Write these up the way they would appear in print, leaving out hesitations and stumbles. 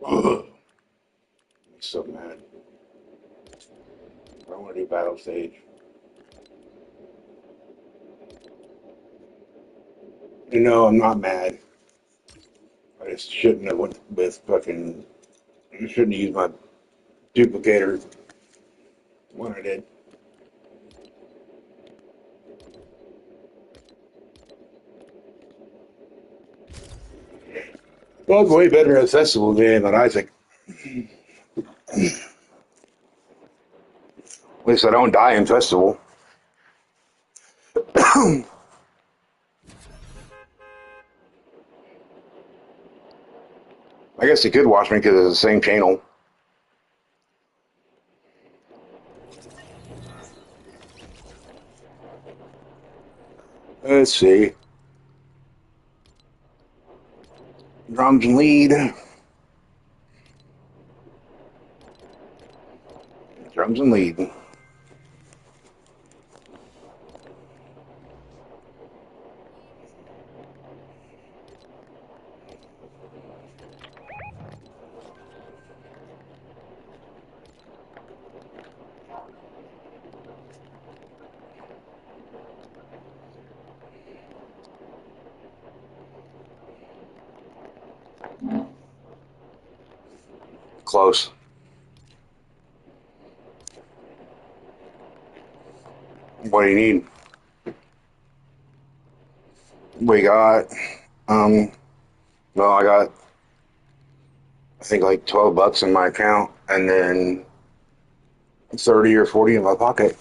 Ugh. I'm so mad. I want to do battle stage. You know, I'm not mad. I just shouldn't have went with fucking. I shouldn't have used my duplicator when I did. Well, it's way better at festival game than Isaac. At least I don't die in festival. I guess you could watch me because it's the same channel. Let's see. Drums and lead. Drums and lead. Close. What do you need? We got, um, well, I got, I think like $12 in my account and then 30 or 40 in my pocket.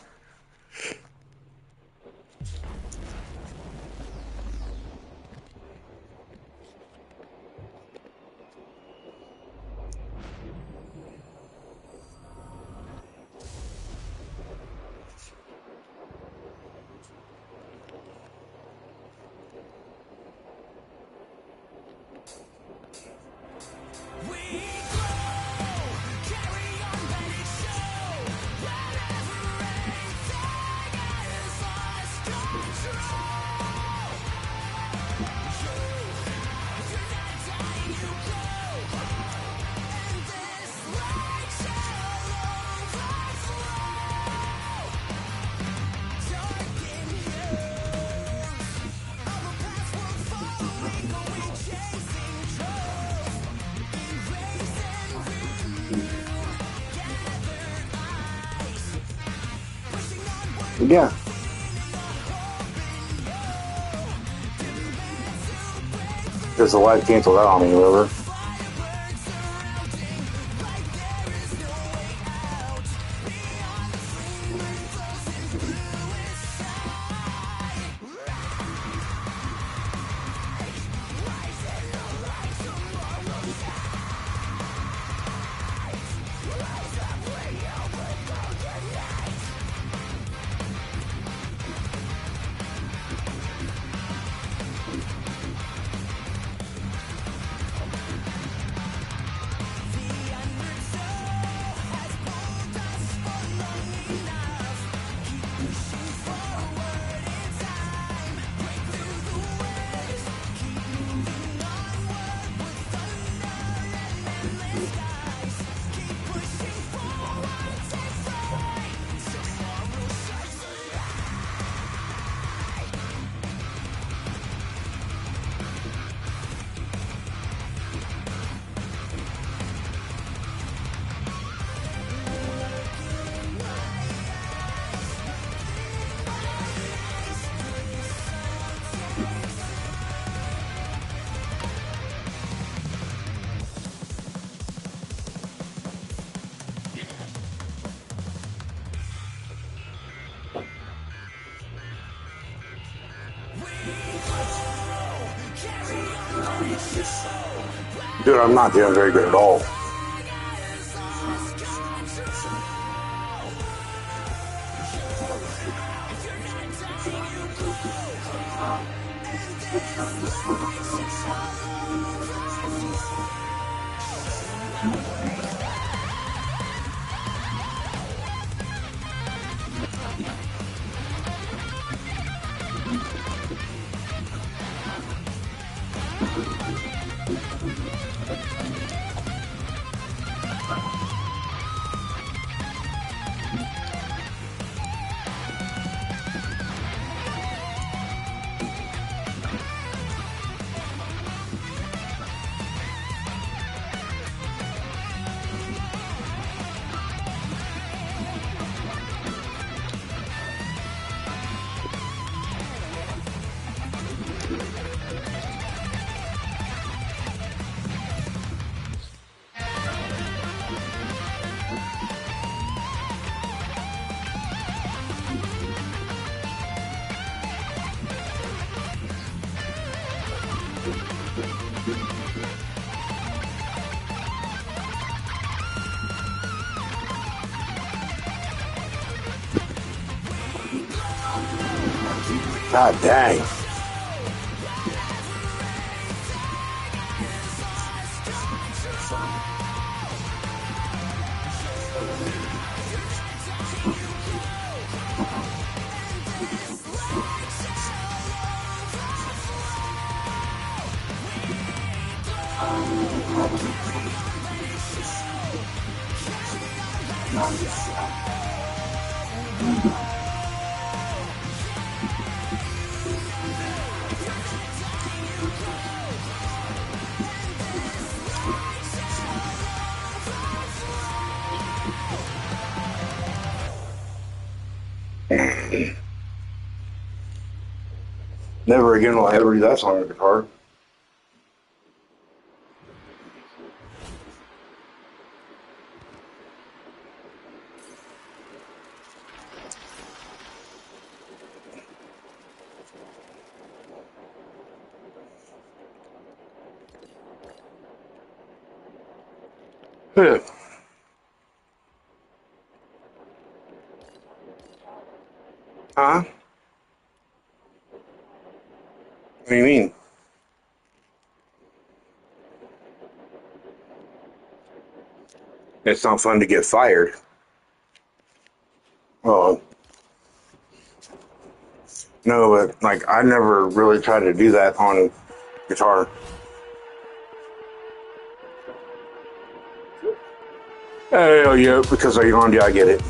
Yeah. Because the light canceled out on me, remember? Dude, I'm not doing very good at all. God dang. Never again will I ever do that song on the guitar. Huh? What do you mean? It's not fun to get fired. Well, no, but like I never really tried to do that on guitar. Oh yeah, because you're on, yeah, I get it.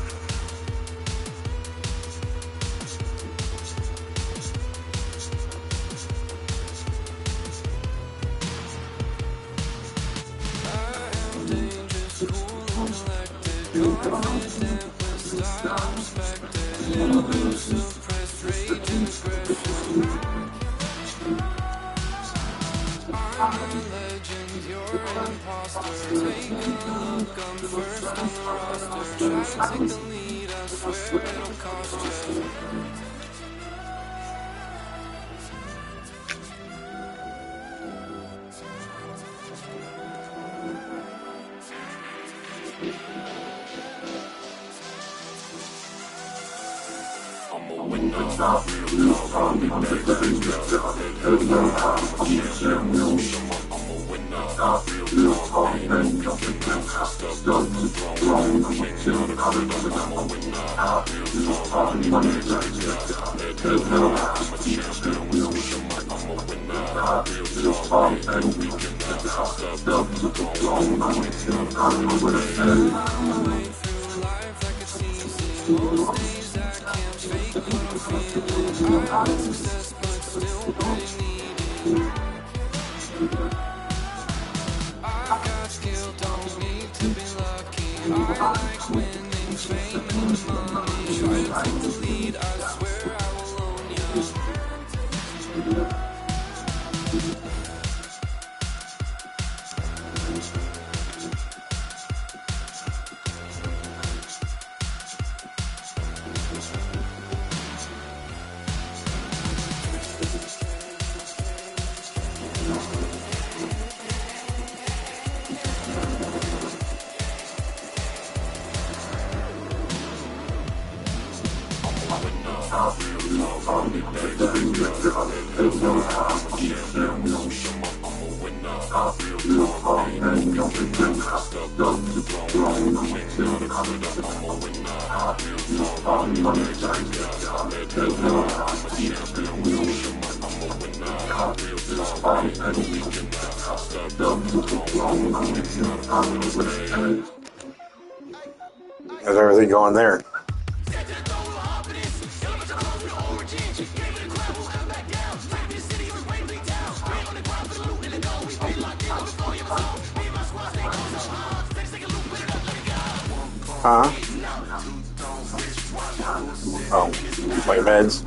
How's everything going there? Huh? Oh, my meds.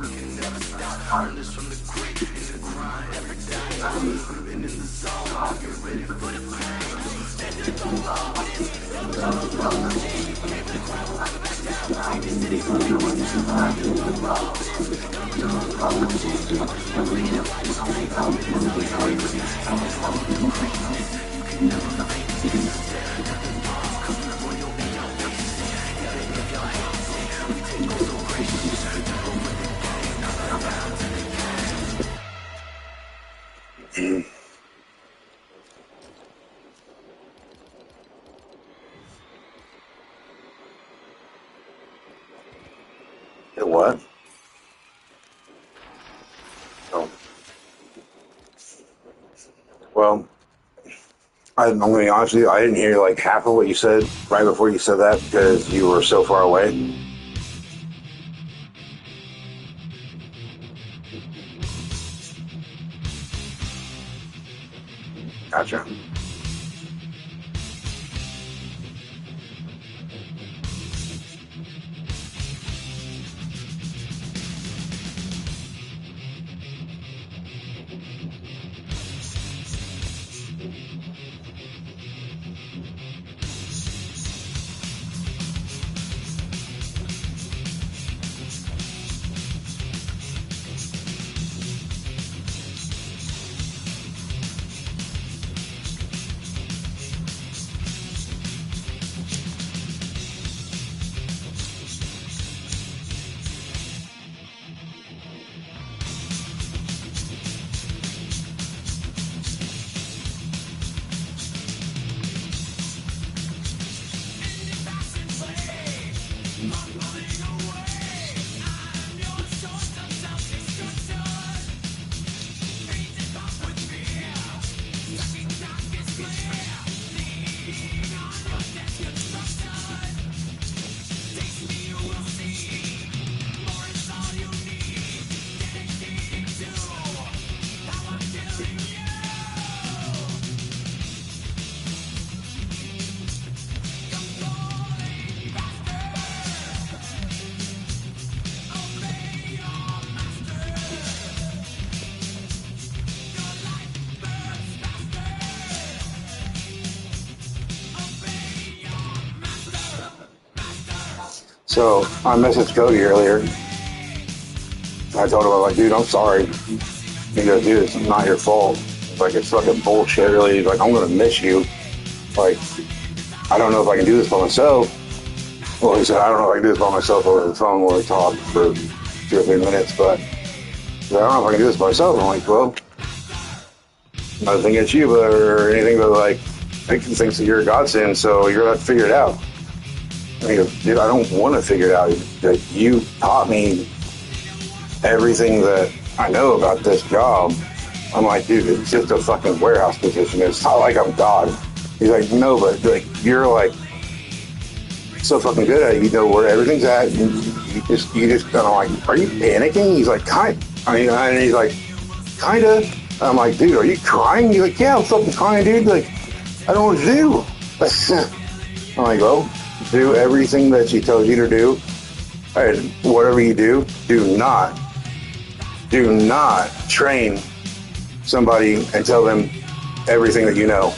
Well, I'm going to be honest with you. I didn't hear like half of what you said right before you said that because you were so far away. Gotcha. So I messaged Cody earlier. I told him, I was like, dude, I'm sorry. He goes, dude, it's not your fault. It's like, it's fucking bullshit, really. He's like, I'm going to miss you. Like, I don't know if I can do this by myself. Well, he said, I don't know if I can do this by myself over the phone while we talk for 2 or 3 minutes, but I don't know if I can do this by myself. I'm like, well, nothing against you, but or anything, but like, Pinkton thinks that you're a godsend, so you're going to have to figure it out. And he goes, dude, I don't want to figure it out. Like, you taught me everything that I know about this job. I'm like, dude, it's just a fucking warehouse position. It's not like I'm God. He's like, no, but like, you're like so fucking good at it. You know where everything's at. You just kind of like, are you panicking? He's like, and he's like, kinda. I'm like, dude, are you crying? He's like, yeah, I'm fucking crying, dude. Like, I don't know what to do. I'm like, well, do everything that she tells you to do. And whatever you do not train somebody and tell them everything that you know.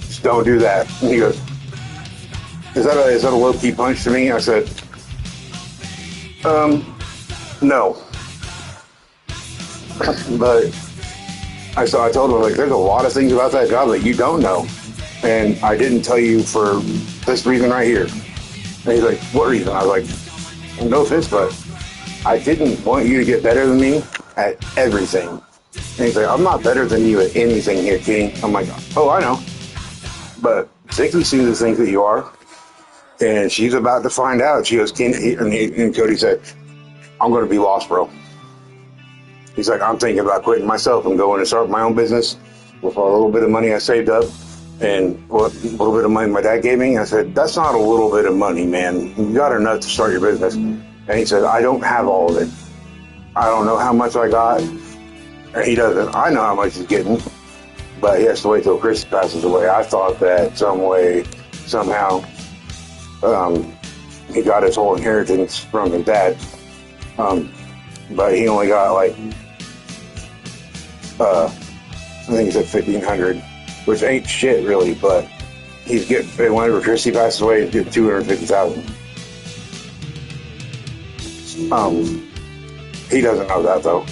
Just don't do that. And he goes, is that a low-key punch to me? I said, no. But I told him, like, there's a lot of things about that job that you don't know. And I didn't tell you for this reason right here. And he's like, what reason? I was like, no offense, but I didn't want you to get better than me at everything. And he's like, I'm not better than you at anything here, Kenny. I'm like, oh, I know. But Vicky sees the things that you are. And she's about to find out. She goes, Kenny, and Cody said, I'm going to be lost, bro. He's like, I'm thinking about quitting myself and going and start my own business with a little bit of money I saved up and a little bit of money my dad gave me. I said, that's not a little bit of money, man. You got enough to start your business. And he said, I don't have all of it. I don't know how much I got. And he doesn't. I know how much he's getting. But he has to wait till Chris passes away. I thought that somehow, he got his whole inheritance from his dad. But he only got like, I think he said 1,500, which ain't shit really, but he's getting, whenever Chrissy passes away, he's getting 250,000. He doesn't know that though,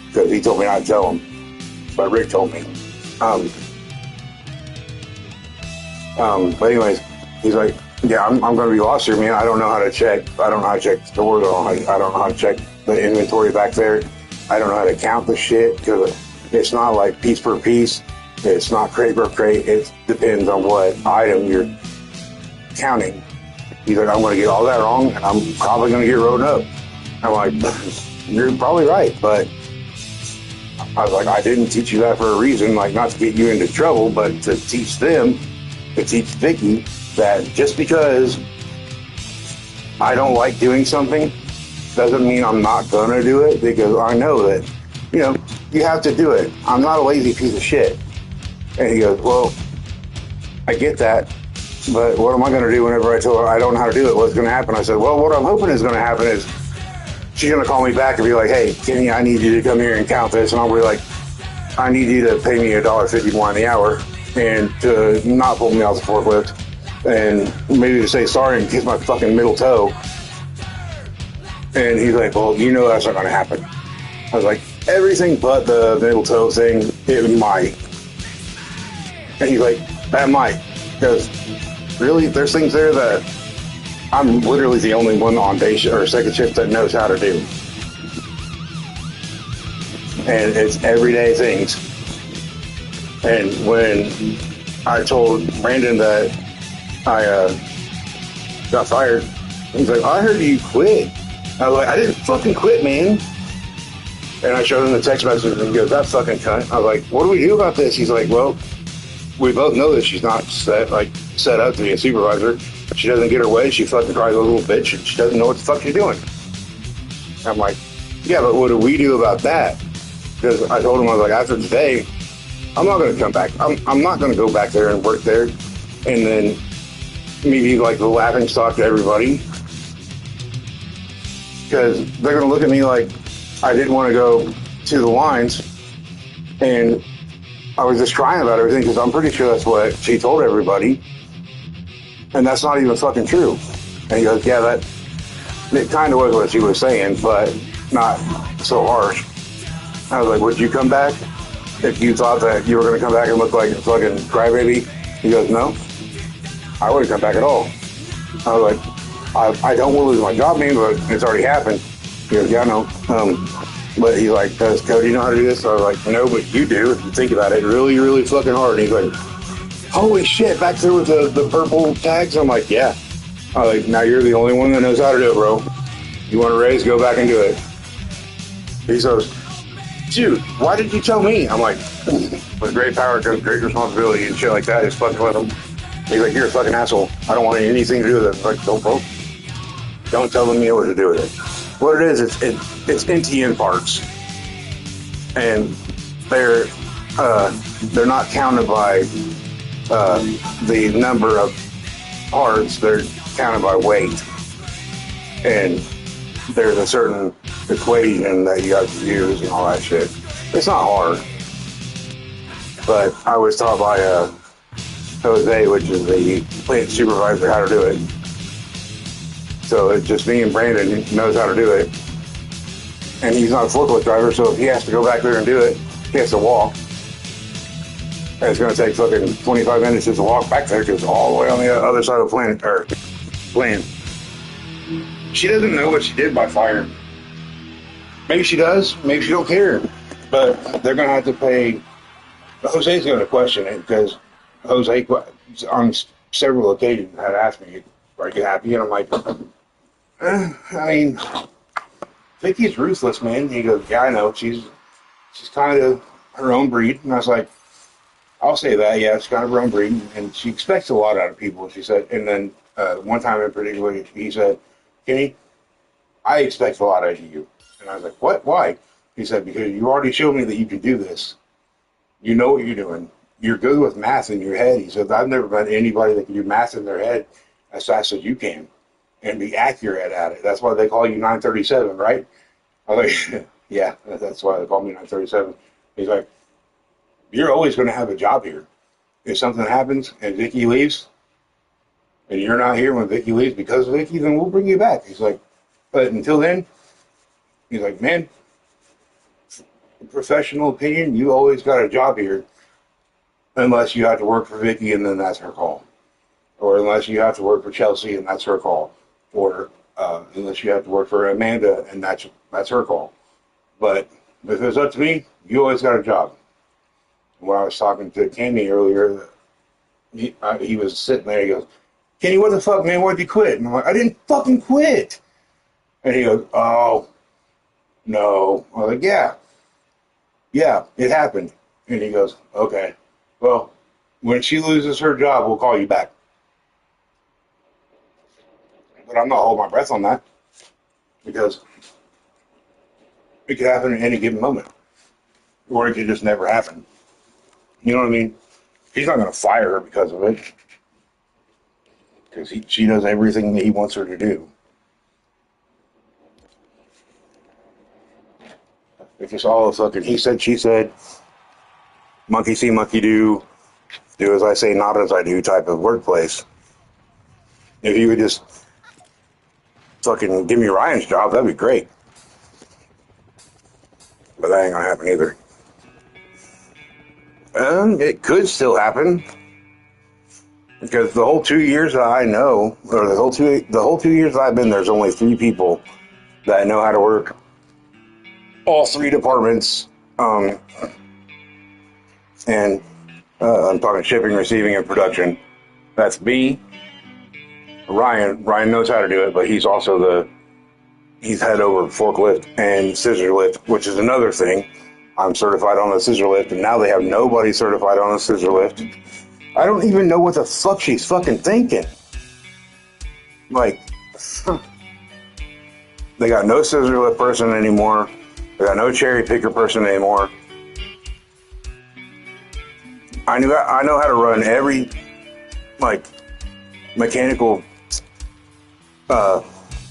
because he told me not to tell him, but Rick told me. But anyways, he's like, yeah, I'm going to be lost here, man. I don't know how to check. I don't know how to check stores. I don't know how to check the inventory back there. I don't know how to count the shit because it's not like piece per piece. It's not crate per crate. It depends on what item you're counting. He's like, I'm going to get all that wrong, and I'm probably going to get rode up. I'm like, you're probably right, but I was like, I didn't teach you that for a reason, like not to get you into trouble, but to teach them, to teach Vicky that just because I don't like doing something doesn't mean I'm not gonna do it, because I know that, you know, you have to do it. I'm not a lazy piece of shit. And he goes, well, I get that, but what am I gonna do whenever I tell her I don't know how to do it? What's gonna happen? I said, well, what I'm hoping is gonna happen is she's gonna call me back and be like, hey, Kenny, I need you to come here and count this. And I'll be like, I need you to pay me $1.50 more an hour and to not pull me off the forklift and maybe to say sorry and kiss my fucking middle toe. And he's like, well, you know that's not going to happen. I was like, everything but the middle toe thing, it might. And he's like, that might. Because really, there's things there that I'm literally the only one on day shift or second shift that knows how to do. And it's everyday things. And when I told Brandon that I got fired, he's like, I heard you quit. I was like, I didn't fucking quit, man. And I showed him the text message and he goes, that fucking cunt. I was like, what do we do about this? He's like, well, we both know that she's not set up to be a supervisor. She doesn't get her way. She fucking cries a little bitch and she doesn't know what the fuck she's doing. I'm like, yeah, but what do we do about that? Because I told him, I was like, after today, I'm not going to come back. I'm not going to go back there and work there and then maybe like the laughing stock to everybody. Because they're going to look at me like I didn't want to go to the lines, and I was just crying about everything because I'm pretty sure that's what she told everybody, and that's not even fucking true. And he goes, yeah, it kind of was what she was saying, but not so harsh. I was like, would you come back if you thought that you were going to come back and look like a fucking crybaby? He goes, no, I wouldn't come back at all. I was like, I don't want to lose my job, man, but it's already happened. He goes, yeah, I know. But he's like, does Cody know how to do this? So I was like, no, but you do if you think about it really, really fucking hard. And he's like, holy shit, back there with the purple tags? I'm like, yeah. I was like, now you're the only one that knows how to do it, bro. You want a raise, go back and do it. He says, dude, why did you tell me? I'm like, with great power comes great responsibility and shit like that. Just fucking with him. He's like, you're a fucking asshole. I don't want anything to do with it. I'm like, don't tell me what to do with it. What it is, it's NTN parts, and they're not counted by the number of parts. They're counted by weight, and there's a certain equation that you have to use and all that shit. It's not hard, but I was taught by Jose, which is the plant supervisor, how to do it. So it's just me and Brandon knows how to do it. And he's not a forklift driver, so if he has to go back there and do it, he has to walk. And it's going to take fucking 25 minutes just to walk back there because it's all the way on the other side of the plane. She doesn't know what she did by firing. Maybe she does, maybe she don't care. But they're going to have to pay. Jose's going to question it because Jose, on several occasions, had asked me, are you happy? And I'm like, I mean, Vicky's ruthless, man. He goes, yeah, I know. She's kind of her own breed. And I was like, I'll say that, yeah, it's kind of her own breed. And she expects a lot out of people, she said. And then one time in particular, he said, Kenny, I expect a lot out of you. And I was like, what? Why? He said, because you already showed me that you can do this. You know what you're doing. You're good with math in your head. He said, I've never met anybody that can do math in their head as fast as you can and be accurate at it. That's why they call you 937, right? I was like, yeah, that's why they call me 937. He's like, you're always going to have a job here. If something happens and Vicky leaves and you're not here when Vicky leaves because of Vicky, then we'll bring you back. He's like, but until then, he's like, man, professional opinion, you always got a job here unless you have to work for Vicky and then that's her call. Or unless you have to work for Chelsea and that's her call. Or unless you have to work for Amanda and that's her call. But if it's up to me, you always got a job. When I was talking to Kenny earlier, he was sitting there, he goes, Kenny, what the fuck, man, why'd you quit? And I'm like, I didn't fucking quit. And he goes, oh, no. I was like, yeah. Yeah, it happened. And he goes, okay, well, when she loses her job, we'll call you back. But I'm not holding my breath on that because it could happen at any given moment, or it could just never happen. You know what I mean? He's not going to fire her because of it, because she does everything that he wants her to do. It's just all a fucking he said, she said, monkey see, monkey do as I say, not as I do type of workplace. If you would just fucking give me Ryan's job, that'd be great. But that ain't gonna happen either. It could still happen because the whole 2 years that I know, or the whole 2 years that I've been there's only 3 people that know how to work all 3 departments. And I'm talking shipping, receiving, and production. That's me, Ryan. Ryan knows how to do it, but he's also he's head over forklift and scissor lift, which is another thing. I'm certified on the scissor lift, and now they have nobody certified on the scissor lift. I don't even know what the fuck she's fucking thinking. Like, they got no scissor lift person anymore. They got no cherry picker person anymore. I know how to run every like mechanical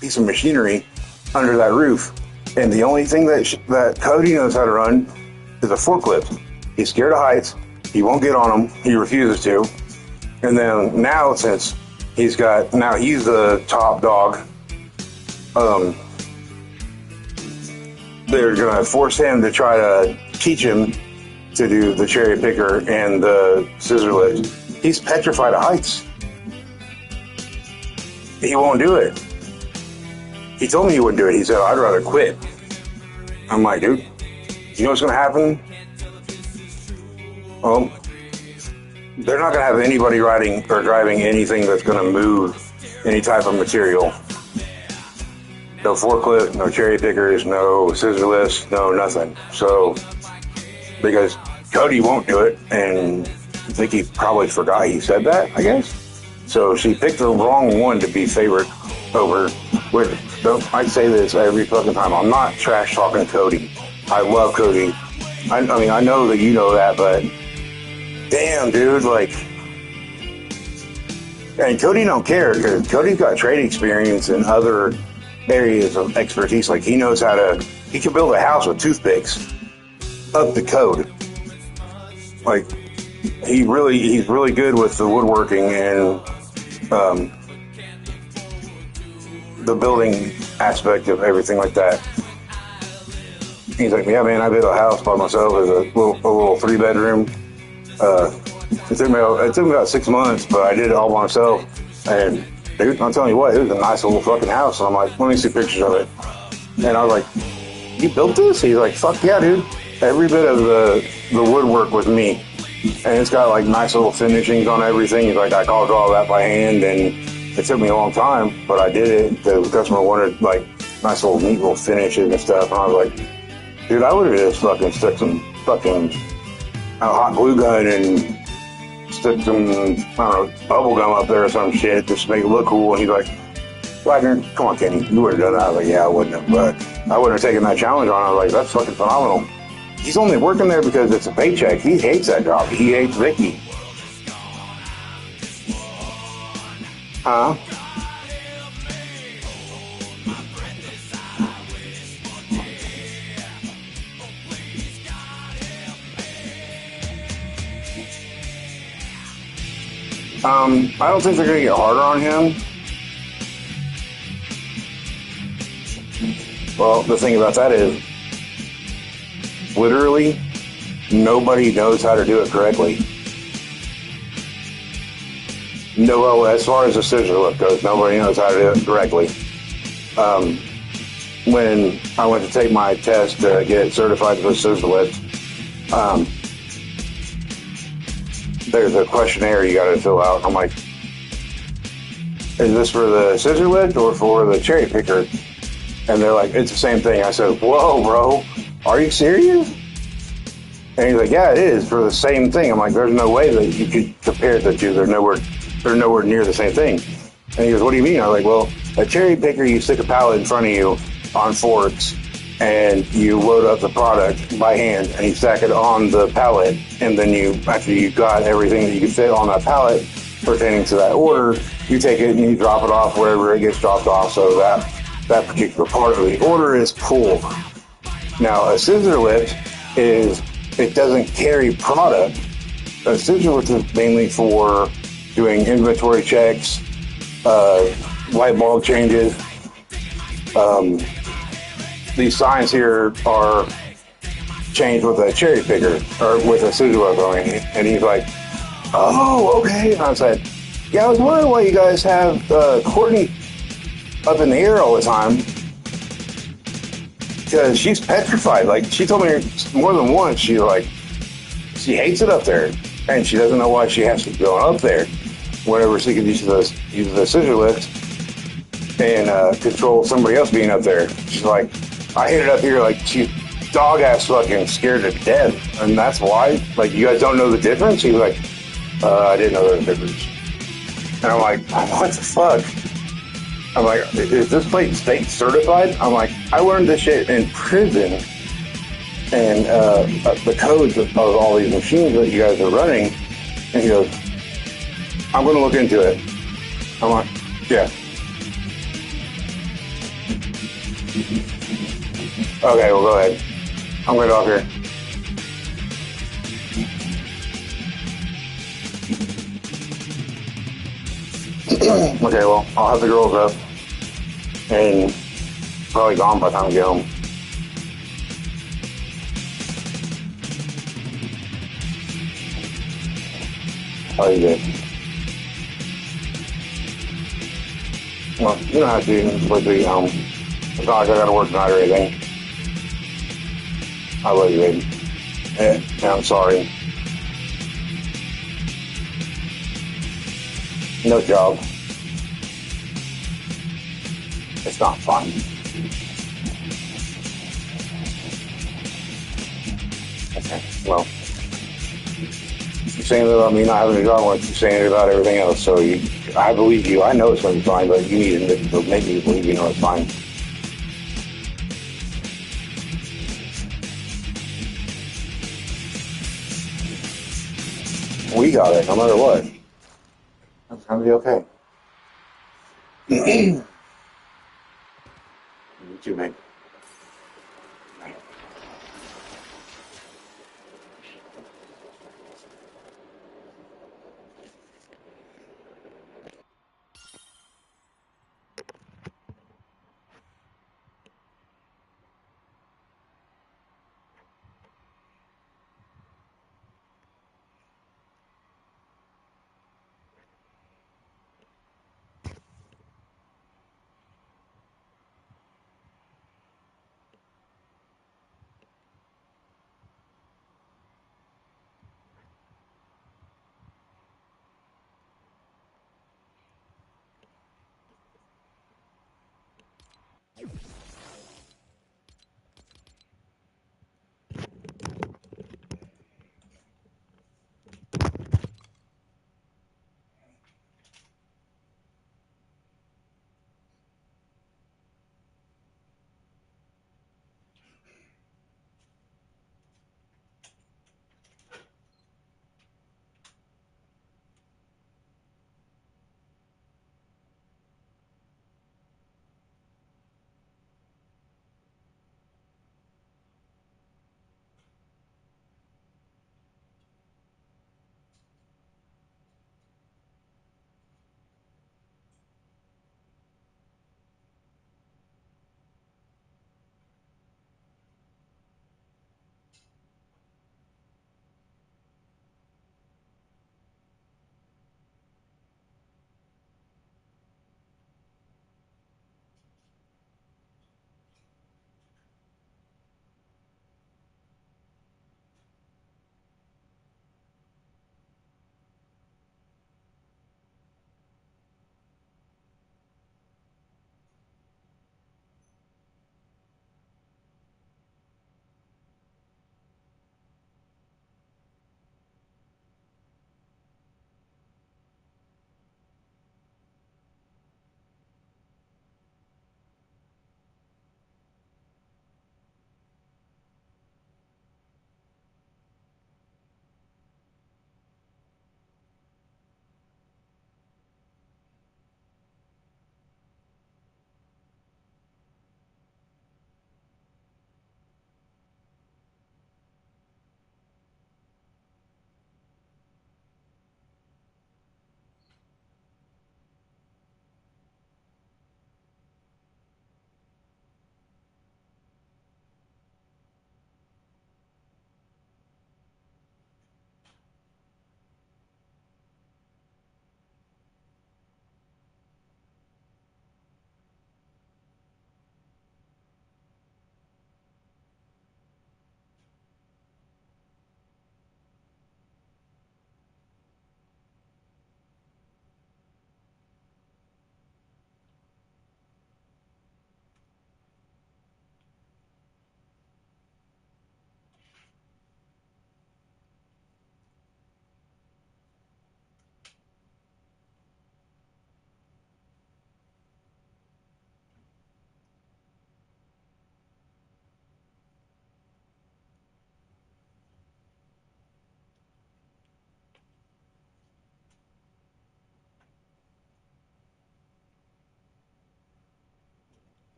piece of machinery under that roof, and the only thing that Cody knows how to run is a forklift. He's scared of heights. He won't get on them. He refuses to. And then now, since he's the top dog, they're gonna force him to try to teach him to do the cherry picker and the scissor lift. He's petrified of heights. He won't do it. He told me he wouldn't do it. He said, I'd rather quit. I'm like, dude, you know what's going to happen? Well, they're not going to have anybody riding or driving anything that's going to move any type of material. No forklift, no cherry pickers, no scissor lifts, no nothing. So, because Cody won't do it, and I think he probably forgot he said that, I guess. So she picked the wrong one to be favorite over. I say this every fucking time. I'm not trash talking Cody. I love Cody. I mean, I know that you know that, but damn, dude, like, and Cody don't care because Cody's got trade experience in other areas of expertise. Like, he can build a house with toothpicks up to code. Like, he's really good with the woodworking and the building aspect of everything like that. He's like, yeah, man, I built a house by myself as a little 3-bedroom. It took me about 6 months, but I did it all by myself. And dude, I'm telling you what, it was a nice little fucking house. And I'm like, let me see pictures of it. And I was like, you built this? He's like, fuck yeah, dude. Every bit of the woodwork was me. And it's got like nice little finishings on everything. He's like, I called all that by hand, and it took me a long time, but I did it. The customer wanted like nice little neat little finishes and stuff. And I was like, dude, I would have just fucking stuck some fucking hot glue gun and stuck some, I don't know, bubble gum up there or some shit just to make it look cool. And he's like, Wagner, come on, Kenny, you would have done that. I was like, yeah, I wouldn't have, but I wouldn't have taken that challenge on. I was like, that's fucking phenomenal. He's only working there because it's a paycheck. He hates that job. He hates Vicky. Huh? I don't think they're going to get harder on him. Well, the thing about that is, literally, nobody knows how to do it correctly. No, well, as far as the scissor lift goes, nobody knows how to do it correctly. When I went to take my test to get certified for scissor lift, there's a questionnaire you got to fill out. I'm like, is this for the scissor lift or for the cherry picker? And they're like, it's the same thing. I said, whoa, bro, are you serious? And he's like, yeah, it is for the same thing. I'm like, there's no way that you could compare the two. They're nowhere near the same thing. And he goes, what do you mean? I'm like, well, a cherry picker, you stick a pallet in front of you on forks, and you load up the product by hand, and you stack it on the pallet, and then after you got everything that you can fit on that pallet pertaining to that order, you take it and you drop it off wherever it gets dropped off. So that particular part of the order is pulled. Now, a scissor lift it doesn't carry product. A scissor lift is mainly for doing inventory checks, light bulb changes. These signs here are changed with a cherry picker or with a scissor lift on it. And he's like, oh, okay. And I said, yeah, I was wondering why you guys have Courtney up in the air all the time. Because she's petrified. Like, she told me more than once, she hates it up there. And she doesn't know why she has to go up there whenever she can use the scissor lift and control somebody else being up there. She's like, I hate it up here. Like, she's dog ass fucking scared to death. And that's why? Like, you guys don't know the difference? She's like, I didn't know the difference. And I'm like, what the fuck? I'm like, is this place state certified? I'm like, I learned this shit in prison. And the codes of all these machines that you guys are running. And he goes, I'm going to look into it. I'm like, yeah. Okay, well, go ahead. I'm going to get off here. Okay, well, I'll have the girls up. And probably gone by the time I get home. Oh, you did. Well, you don't have to even split the home. It's not like I gotta work tonight or anything. I love you, baby. Yeah, I'm sorry. No job. It's not fun. Okay, well, you're saying it about me not having a job, like you're saying it about everything else. So I believe you. I know it's going to be fine, but you need to make me believe you know it's fine. We got it, no matter what. It's going to be okay. You too, man.